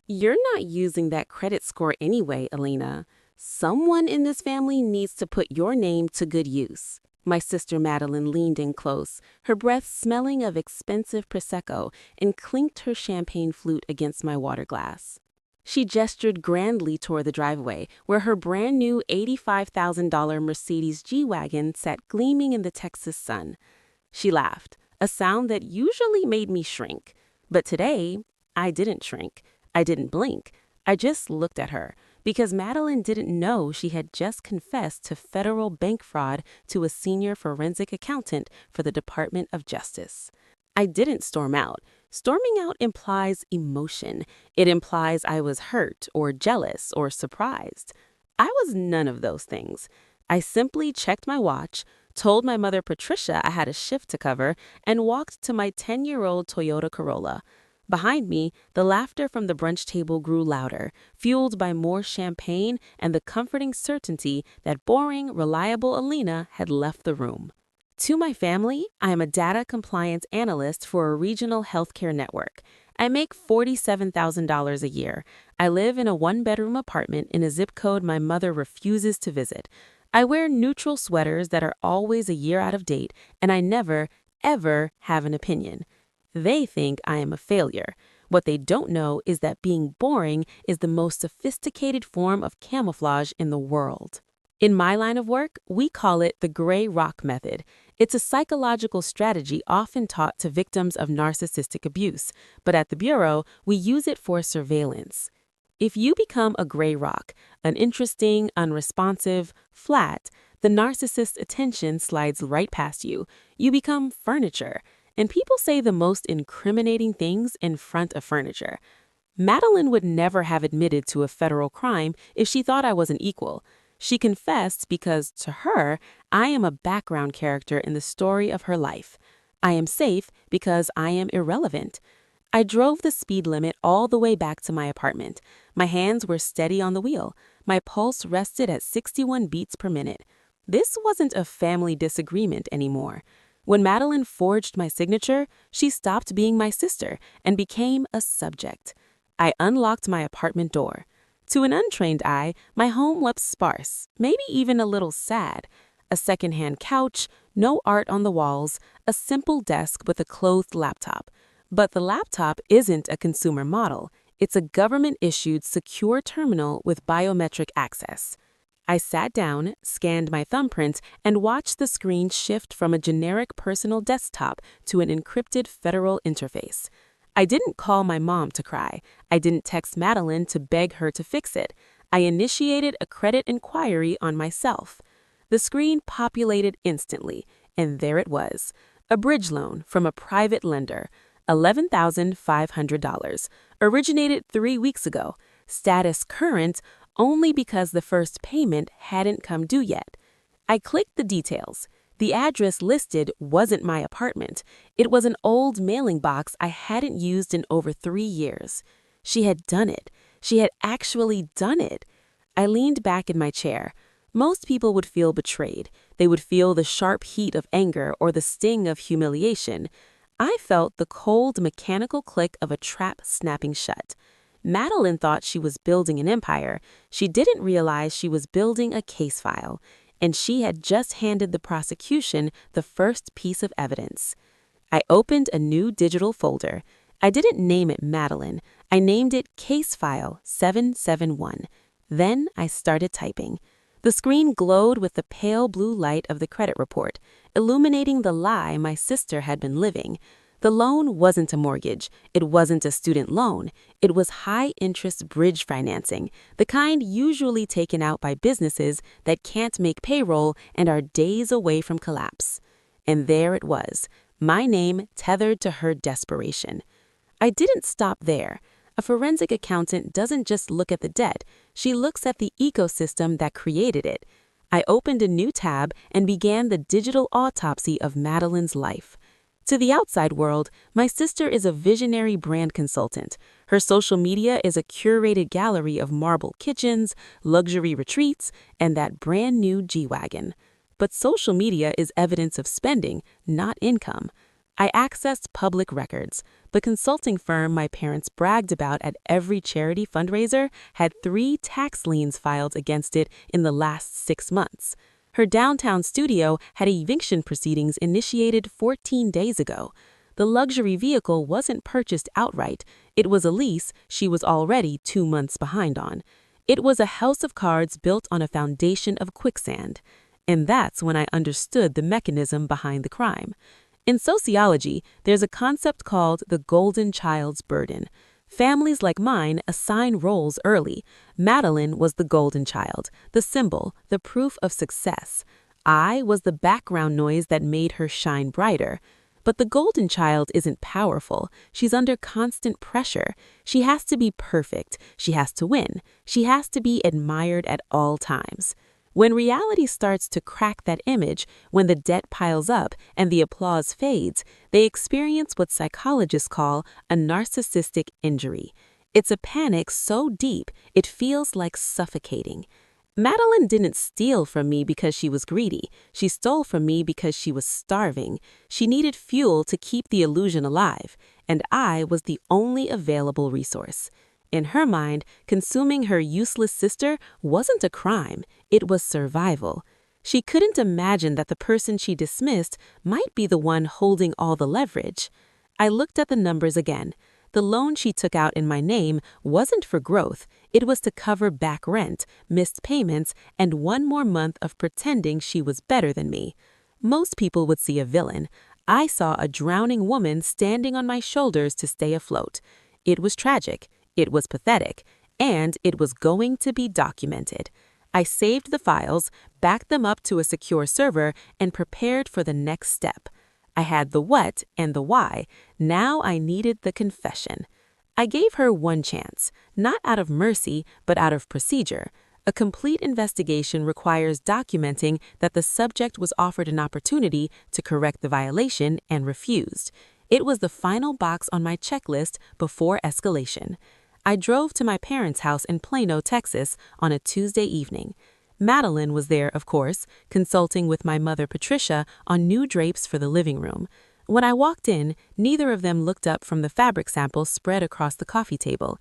You're not using that credit score anyway, Alina. Someone in this family needs to put your name to good use. My sister Madeline leaned in close, her breath smelling of expensive Prosecco, and clinked her champagne flute against my water glass. She gestured grandly toward the driveway, where her brand new $85,000 Mercedes G-Wagon sat gleaming in the Texas sun. She laughed, a sound that usually made me shrink. But today, I didn't shrink. I didn't blink. I just looked at her, because Madeline didn't know she had just confessed to federal bank fraud to a senior forensic accountant for the Department of Justice. I didn't storm out. Storming out implies emotion. It implies I was hurt or jealous or surprised. I was none of those things. I simply checked my watch, told my mother Patricia I had a shift to cover, and walked to my 10-year-old Toyota Corolla. Behind me, the laughter from the brunch table grew louder, fueled by more champagne and the comforting certainty that boring, reliable Alina had left the room. To my family, I am a data compliance analyst for a regional healthcare network. I make $47,000 a year. I live in a one-bedroom apartment in a zip code my mother refuses to visit. I wear neutral sweaters that are always a year out of date, and I never, ever have an opinion. They think I am a failure. What they don't know is that being boring is the most sophisticated form of camouflage in the world. In my line of work, we call it the gray rock method. It's a psychological strategy often taught to victims of narcissistic abuse, but at the Bureau, we use it for surveillance. If you become a gray rock, uninteresting, unresponsive, flat, the narcissist's attention slides right past you. You become furniture. And people say the most incriminating things in front of furniture. Madeline would never have admitted to a federal crime if she thought I was an equal. She confessed because, to her, I am a background character in the story of her life. I am safe because I am irrelevant. I drove the speed limit all the way back to my apartment. My hands were steady on the wheel. My pulse rested at 61 beats per minute. This wasn't a family disagreement anymore. When Madeline forged my signature, she stopped being my sister and became a subject. I unlocked my apartment door. To an untrained eye, my home looked sparse, maybe even a little sad. A secondhand couch, no art on the walls, a simple desk with a closed laptop. But the laptop isn't a consumer model. It's a government-issued secure terminal with biometric access. I sat down, scanned my thumbprint, and watched the screen shift from a generic personal desktop to an encrypted federal interface. I didn't call my mom to cry. I didn't text Madeline to beg her to fix it. I initiated a credit inquiry on myself. The screen populated instantly, and there it was. A bridge loan from a private lender, $11,500, originated 3 weeks ago. Status current only because the first payment hadn't come due yet. I clicked the details. The address listed wasn't my apartment. It was an old mailing box I hadn't used in over 3 years. She had done it. She had actually done it. I leaned back in my chair. Most people would feel betrayed. They would feel the sharp heat of anger or the sting of humiliation. I felt the cold, mechanical click of a trap snapping shut. Madeline thought she was building an empire. She didn't realize she was building a case file. And she had just handed the prosecution the first piece of evidence. I opened a new digital folder. I didn't name it Madeline. I named it Case File 771. Then I started typing. The screen glowed with the pale blue light of the credit report, illuminating the lie my sister had been living. The loan wasn't a mortgage. It wasn't a student loan. It was high-interest bridge financing, the kind usually taken out by businesses that can't make payroll and are days away from collapse. And there it was, my name tethered to her desperation. I didn't stop there. A forensic accountant doesn't just look at the debt. She looks at the ecosystem that created it. I opened a new tab and began the digital autopsy of Madeline's life. To the outside world, my sister is a visionary brand consultant. Her social media is a curated gallery of marble kitchens, luxury retreats, and that brand new G-Wagon. But social media is evidence of spending, not income. I accessed public records. The consulting firm my parents bragged about at every charity fundraiser had 3 tax liens filed against it in the last 6 months. Her downtown studio had eviction proceedings initiated 14 days ago. The luxury vehicle wasn't purchased outright. It was a lease she was already 2 months behind on. It was a house of cards built on a foundation of quicksand. And that's when I understood the mechanism behind the crime. In sociology, there's a concept called the golden child's burden. Families like mine assign roles early. Madeline was the golden child, the symbol, the proof of success. I was the background noise that made her shine brighter. But the golden child isn't powerful. She's under constant pressure. She has to be perfect. She has to win. She has to be admired at all times. When reality starts to crack that image, when the debt piles up and the applause fades, they experience what psychologists call a narcissistic injury. It's a panic so deep it feels like suffocating. Madeline didn't steal from me because she was greedy. She stole from me because she was starving. She needed fuel to keep the illusion alive, and I was the only available resource. In her mind, consuming her useless sister wasn't a crime, it was survival. She couldn't imagine that the person she dismissed might be the one holding all the leverage. I looked at the numbers again. The loan she took out in my name wasn't for growth. It was to cover back rent, missed payments, and 1 more month of pretending she was better than me. Most people would see a villain. I saw a drowning woman standing on my shoulders to stay afloat. It was tragic. It was pathetic, and it was going to be documented. I saved the files, backed them up to a secure server, and prepared for the next step. I had the what and the why. Now I needed the confession. I gave her 1 chance, not out of mercy, but out of procedure. A complete investigation requires documenting that the subject was offered an opportunity to correct the violation and refused. It was the final box on my checklist before escalation. I drove to my parents' house in Plano, Texas, on a Tuesday evening. Madeline was there, of course, consulting with my mother Patricia on new drapes for the living room. When I walked in, neither of them looked up from the fabric samples spread across the coffee table.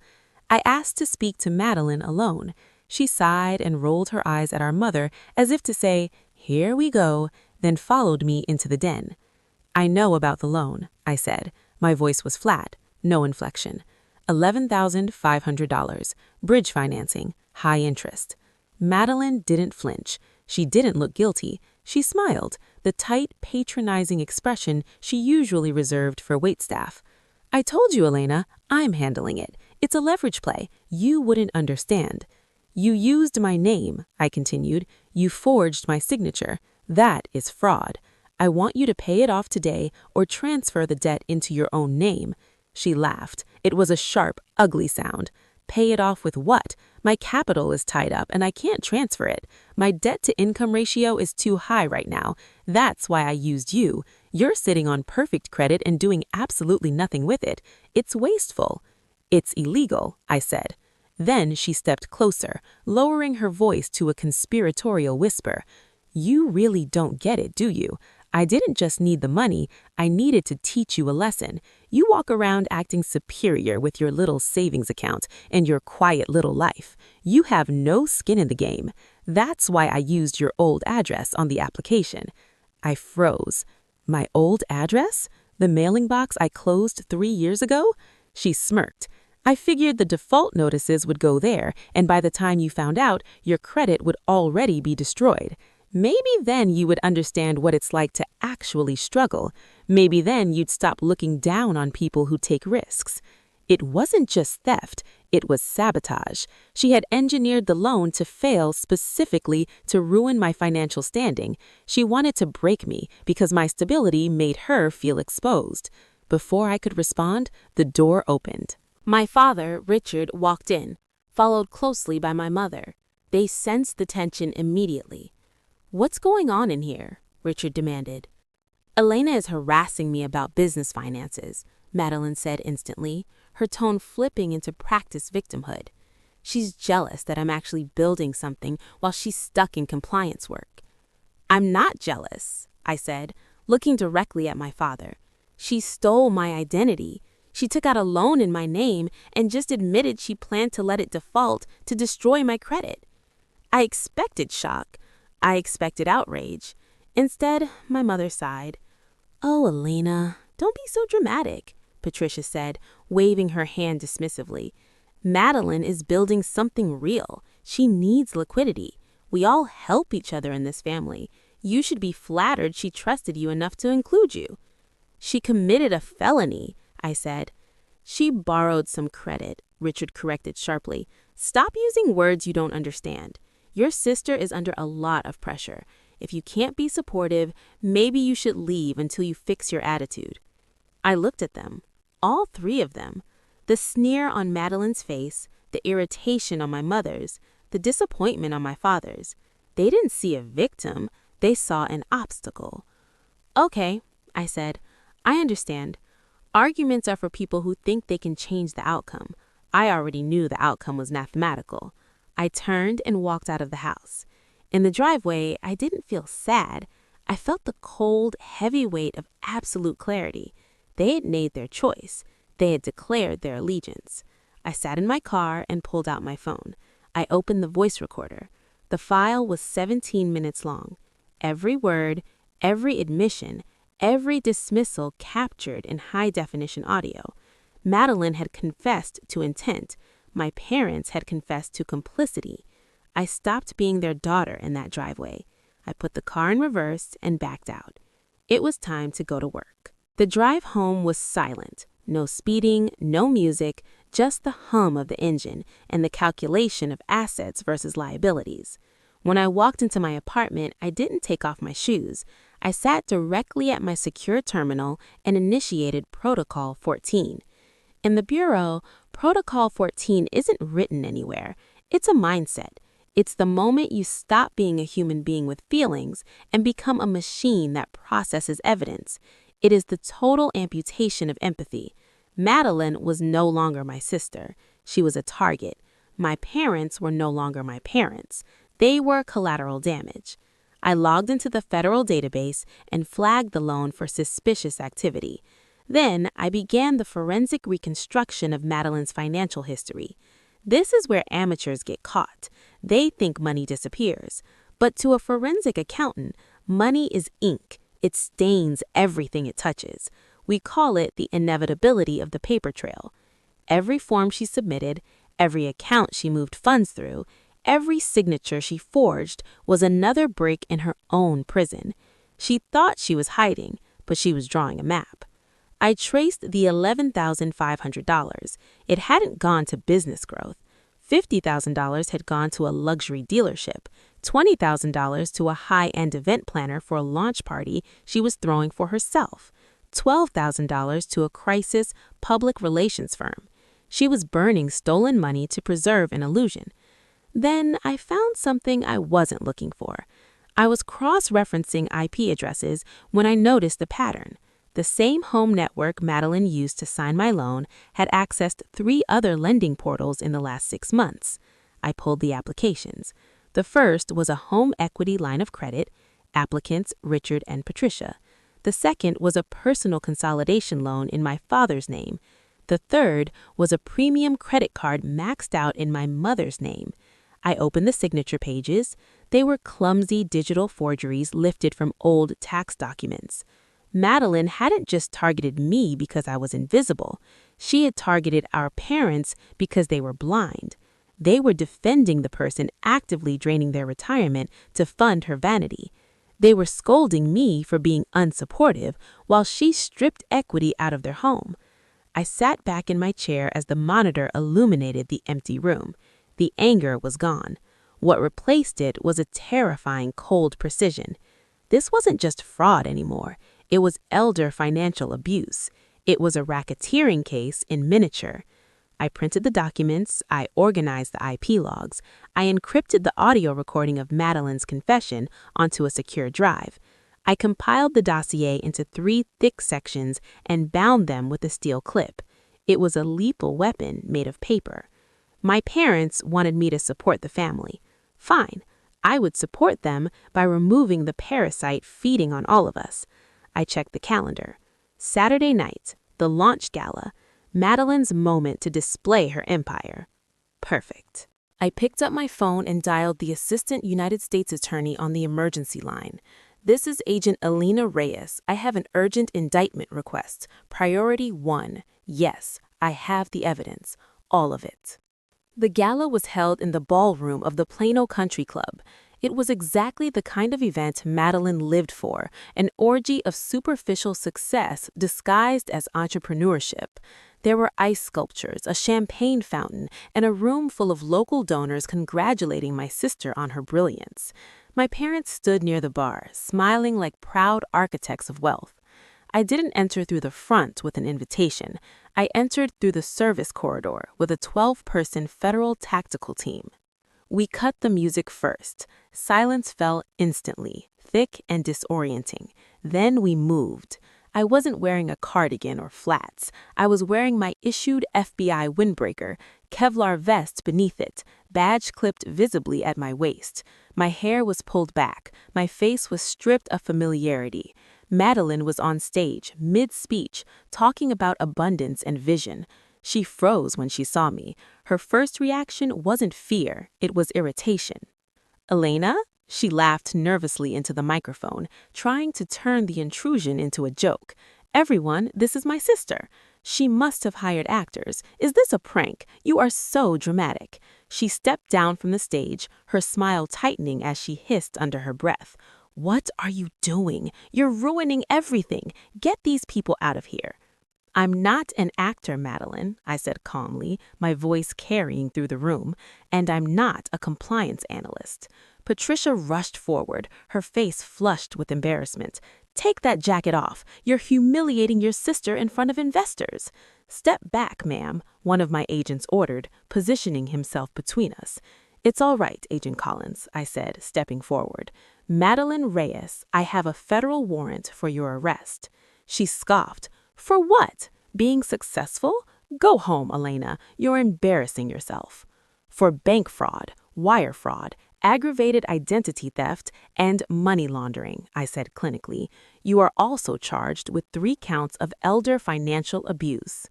I asked to speak to Madeline alone. She sighed and rolled her eyes at our mother as if to say, "Here we go," then followed me into the den. "I know about the loan," I said. My voice was flat, no inflection. $11,500, bridge financing, high interest. Madeline didn't flinch. She didn't look guilty. She smiled, the tight, patronizing expression she usually reserved for waitstaff. "I told you, Elena, I'm handling it. It's a leverage play. You wouldn't understand." "You used my name," I continued. "You forged my signature. That is fraud. I want you to pay it off today or transfer the debt into your own name." She laughed. It was a sharp, ugly sound. "Pay it off with what? My capital is tied up and I can't transfer it. My debt-to-income ratio is too high right now. That's why I used you. You're sitting on perfect credit and doing absolutely nothing with it. It's wasteful." "It's illegal," I said. Then she stepped closer, lowering her voice to a conspiratorial whisper. "You really don't get it, do you? I didn't just need the money, I needed to teach you a lesson. You walk around acting superior with your little savings account and your quiet little life. You have no skin in the game. That's why I used your old address on the application." I froze. My old address? The mailing box I closed 3 years ago? She smirked. "I figured the default notices would go there, and by the time you found out, your credit would already be destroyed. Maybe then you would understand what it's like to actually struggle. Maybe then you'd stop looking down on people who take risks." It wasn't just theft, it was sabotage. She had engineered the loan to fail specifically to ruin my financial standing. She wanted to break me because my stability made her feel exposed. Before I could respond, the door opened. My father, Richard, walked in, followed closely by my mother. They sensed the tension immediately. "What's going on in here?" Richard demanded. "Elena is harassing me about business finances," Madeline said instantly, her tone flipping into practiced victimhood. "She's jealous that I'm actually building something while she's stuck in compliance work." "I'm not jealous," I said, looking directly at my father. She stole my identity. She took out a loan in my name and just admitted she planned to let it default to destroy my credit. I expected shock. I expected outrage. Instead, my mother sighed. "Oh, Elena, don't be so dramatic," Patricia said, waving her hand dismissively. "Madeline is building something real. She needs liquidity. We all help each other in this family. You should be flattered she trusted you enough to include you." "She committed a felony," I said. "She borrowed some credit," Richard corrected sharply. "Stop using words you don't understand. Your sister is under a lot of pressure. If you can't be supportive, maybe you should leave until you fix your attitude." I looked at them, all three of them. The sneer on Madeline's face, the irritation on my mother's, the disappointment on my father's. They didn't see a victim, they saw an obstacle. "Okay," I said. "I understand. Arguments are for people who think they can change the outcome. I already knew the outcome was mathematical." I turned and walked out of the house. In the driveway, I didn't feel sad. I felt the cold, heavy weight of absolute clarity. They had made their choice. They had declared their allegiance. I sat in my car and pulled out my phone. I opened the voice recorder. The file was 17 minutes long. Every word, every admission, every dismissal captured in high-definition audio. Madeline had confessed to intent. My parents had confessed to complicity. I stopped being their daughter in that driveway. I put the car in reverse and backed out. It was time to go to work. The drive home was silent. No speeding, no music, just the hum of the engine and the calculation of assets versus liabilities. When I walked into my apartment, I didn't take off my shoes. I sat directly at my secure terminal and initiated Protocol 14. In the bureau, Protocol 14 isn't written anywhere. It's a mindset. It's the moment you stop being a human being with feelings and become a machine that processes evidence. It is the total amputation of empathy. Madeline was no longer my sister. She was a target. My parents were no longer my parents. They were collateral damage. I logged into the federal database and flagged the loan for suspicious activity. Then I began the forensic reconstruction of Madeline's financial history. This is where amateurs get caught. They think money disappears. But to a forensic accountant, money is ink. It stains everything it touches. We call it the inevitability of the paper trail. Every form she submitted, every account she moved funds through, every signature she forged was another brick in her own prison. She thought she was hiding, but she was drawing a map. I traced the $11,500. It hadn't gone to business growth. $50,000 had gone to a luxury dealership, $20,000 to a high-end event planner for a launch party she was throwing for herself, $12,000 to a crisis public relations firm. She was burning stolen money to preserve an illusion. Then I found something I wasn't looking for. I was cross-referencing IP addresses when I noticed the pattern. The same home network Madeline used to sign my loan had accessed 3 other lending portals in the last 6 months. I pulled the applications. The first was a home equity line of credit, applicants Richard and Patricia. The second was a personal consolidation loan in my father's name. The third was a premium credit card maxed out in my mother's name. I opened the signature pages. They were clumsy digital forgeries lifted from old tax documents. Madeline hadn't just targeted me because I was invisible. She had targeted our parents because they were blind. They were defending the person actively draining their retirement to fund her vanity. They were scolding me for being unsupportive while she stripped equity out of their home. I sat back in my chair as the monitor illuminated the empty room. The anger was gone. What replaced it was a terrifying cold precision. This wasn't just fraud anymore. It was elder financial abuse. It was a racketeering case in miniature. I printed the documents, I organized the IP logs, I encrypted the audio recording of Madeline's confession onto a secure drive. I compiled the dossier into 3 thick sections and bound them with a steel clip. It was a lethal weapon made of paper. My parents wanted me to support the family. Fine, I would support them by removing the parasite feeding on all of us. I checked the calendar. Saturday night, the launch gala, Madeline's moment to display her empire. Perfect. I picked up my phone and dialed the Assistant United States Attorney on the emergency line. This is Agent Alina Reyes. I have an urgent indictment request. Priority 1. Yes, I have the evidence. All of it. The gala was held in the ballroom of the Plano Country Club. It was exactly the kind of event Madeline lived for, an orgy of superficial success disguised as entrepreneurship. There were ice sculptures, a champagne fountain, and a room full of local donors congratulating my sister on her brilliance. My parents stood near the bar, smiling like proud architects of wealth. I didn't enter through the front with an invitation. I entered through the service corridor with a 12-person federal tactical team. We cut the music first. Silence fell instantly, thick and disorienting. Then we moved. I wasn't wearing a cardigan or flats. I was wearing my issued FBI windbreaker, Kevlar vest beneath it, badge clipped visibly at my waist. My hair was pulled back. My face was stripped of familiarity. Madeline was on stage, mid-speech, talking about abundance and vision. She froze when she saw me. Her first reaction wasn't fear, it was irritation. "Elena?" She laughed nervously into the microphone, trying to turn the intrusion into a joke. "Everyone, this is my sister." She must have hired actors. "Is this a prank? You are so dramatic." She stepped down from the stage, her smile tightening as she hissed under her breath. "What are you doing? You're ruining everything. Get these people out of here." "I'm not an actor, Madeline," I said calmly, my voice carrying through the room, "and I'm not a compliance analyst." Patricia rushed forward, her face flushed with embarrassment. "Take that jacket off. You're humiliating your sister in front of investors." "Step back, ma'am," one of my agents ordered, positioning himself between us. "It's all right, Agent Collins," I said, stepping forward. "Madeline Reyes, I have a federal warrant for your arrest." She scoffed. "For what? Being successful? Go home, Elena. You're embarrassing yourself." "For bank fraud, wire fraud, aggravated identity theft, and money laundering," I said clinically. "You are also charged with 3 counts of elder financial abuse."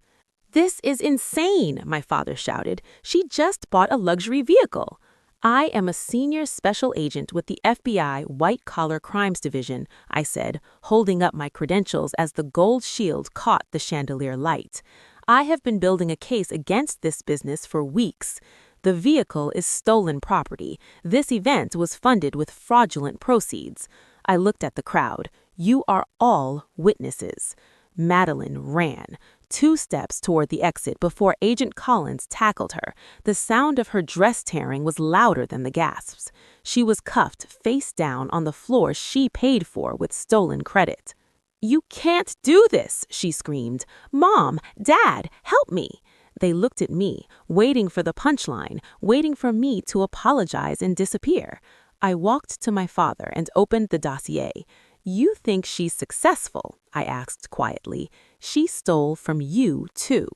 "This is insane," my father shouted. "She just bought a luxury vehicle." "I am a senior special agent with the FBI White-Collar Crimes Division," I said, holding up my credentials as the gold shield caught the chandelier light. "I have been building a case against this business for weeks. The vehicle is stolen property. This event was funded with fraudulent proceeds." I looked at the crowd. "You are all witnesses." Madeline ran 2 steps toward the exit before Agent Collins tackled her. The sound of her dress tearing was louder than the gasps. She was cuffed face down on the floor she paid for with stolen credit. "You can't do this," she screamed. "Mom, Dad, help me." They looked at me, waiting for the punchline, waiting for me to apologize and disappear. I walked to my father and opened the dossier. "You think she's successful?" I asked quietly. "She stole from you, too."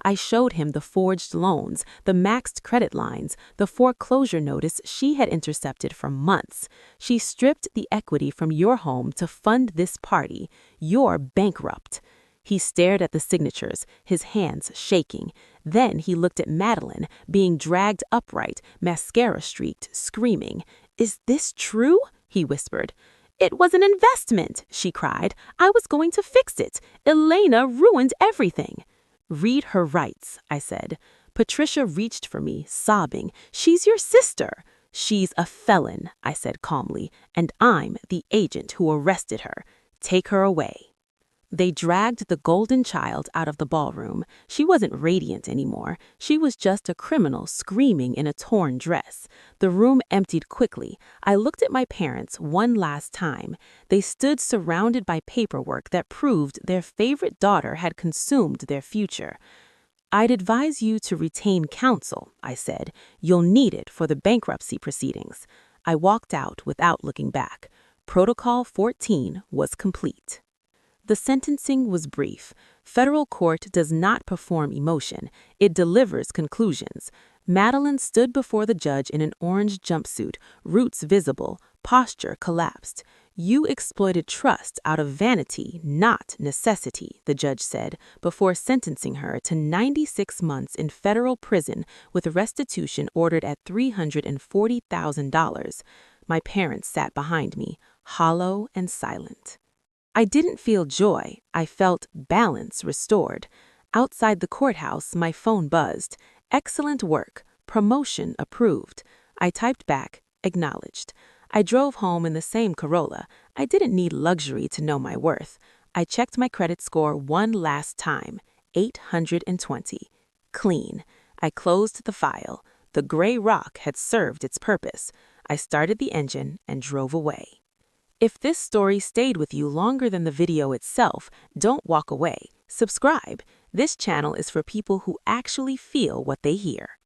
I showed him the forged loans, the maxed credit lines, the foreclosure notice she had intercepted for months. She stripped the equity from your home to fund this party. You're bankrupt. He stared at the signatures, his hands shaking. Then he looked at Madeline, being dragged upright, mascara streaked, screaming. "Is this true?" he whispered. "It was an investment," she cried. "I was going to fix it. Elena ruined everything." "Read her rights," I said. Patricia reached for me, sobbing. "She's your sister." "She's a felon," I said calmly, "and I'm the agent who arrested her. Take her away." They dragged the golden child out of the ballroom. She wasn't radiant anymore. She was just a criminal screaming in a torn dress. The room emptied quickly. I looked at my parents one last time. They stood surrounded by paperwork that proved their favorite daughter had consumed their future. "I'd advise you to retain counsel," I said. "You'll need it for the bankruptcy proceedings." I walked out without looking back. Protocol 14 was complete. The sentencing was brief. Federal court does not perform emotion. It delivers conclusions. Madeline stood before the judge in an orange jumpsuit, roots visible, posture collapsed. "You exploited trust out of vanity, not necessity," the judge said, before sentencing her to 96 months in federal prison with restitution ordered at $340,000. My parents sat behind me, hollow and silent. I didn't feel joy, I felt balance restored. Outside the courthouse, my phone buzzed. "Excellent work. Promotion approved." I typed back, "Acknowledged." I drove home in the same Corolla. I didn't need luxury to know my worth. I checked my credit score one last time, 820. Clean. I closed the file. The gray rock had served its purpose. I started the engine and drove away. If this story stayed with you longer than the video itself, don't walk away. Subscribe. This channel is for people who actually feel what they hear.